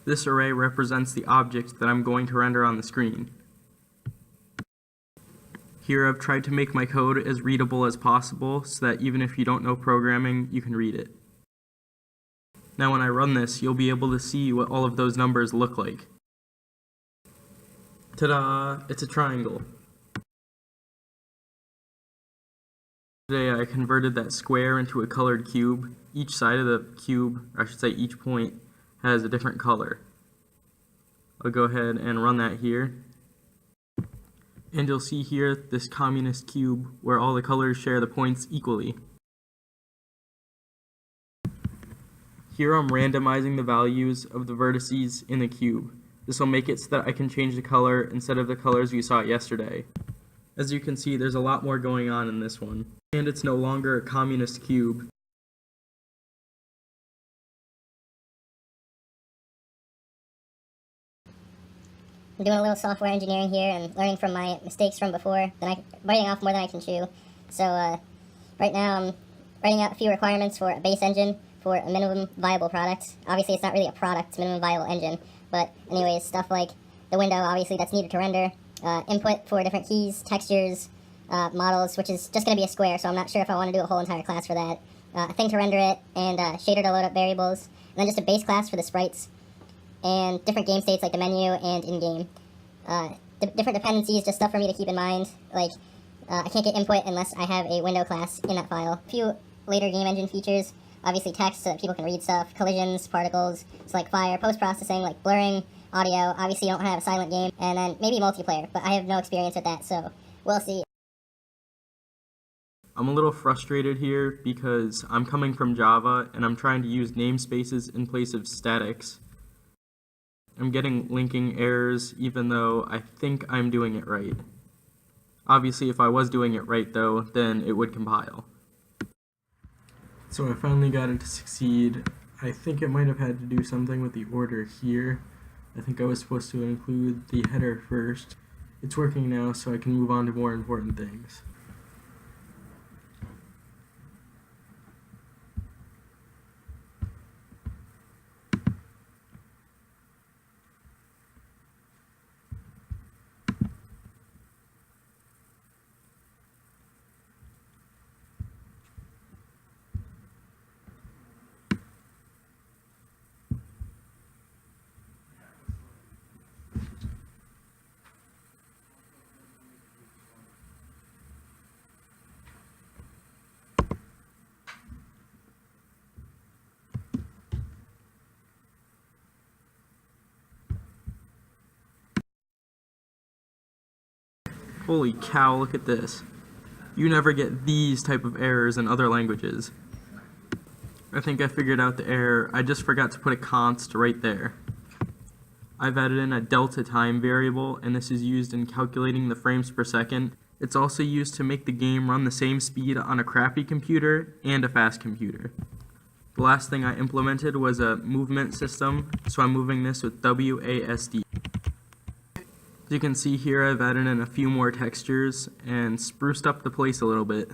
This array represents the object that I'm going to render on the screen. Here I've tried to make my code as readable as possible so that even if you don't know programming, you can read it. Now when I run this, you'll be able to see what all of those numbers look like. Ta-da! It's a triangle. Today I converted that square into a colored cube. Each side of the cube, or I should say each point, has a different color. I'll go ahead and run that here. And you'll see here this communist cube where all the colors share the points equally. Here I'm randomizing the values of the vertices in the cube. This will make it so that I can change the color instead of the colors we saw yesterday. As you can see, there's a lot more going on in this one. And it's no longer a communist cube. I'm doing a little software engineering here and learning from my mistakes from before, biting off more than I can chew. So right now I'm writing out a few requirements for a base engine for a minimum viable product. Obviously it's not really a product, it's a minimum viable engine, but anyways, stuff like the window obviously that's needed to render, input for different keys, textures, models, which is just going to be a square, so I'm not sure if I want to do a whole entire class for that, a thing to render it, and shader to load up variables, and then just a base class for the sprites, and different game states like the menu and in-game. Different dependencies, just stuff for me to keep in mind, like I can't get input unless I have a window class in that file. A few later game engine features, obviously text so that people can read stuff, collisions, particles, so like fire, post-processing, like blurring, audio, obviously you don't have a silent game, and then maybe multiplayer, but I have no experience with that, so we'll see. I'm a little frustrated here because I'm coming from Java and I'm trying to use namespaces in place of statics. I'm getting linking errors even though I think I'm doing it right. Obviously if I was doing it right though, then it would compile. So I finally got it to succeed. I think it might have had to do something with the order here. I think I was supposed to include the header first. It's working now, so I can move on to more important things. Holy cow, look at this. You never get these type of errors in other languages. I think I figured out the error. I just forgot to put a const right there. I've added in a delta time variable, and this is used in calculating the frames per second. It's also used to make the game run the same speed on a crappy computer and a fast computer. The last thing I implemented was a movement system, so I'm moving this with WASD. As you can see here, I've added in a few more textures and spruced up the place a little bit.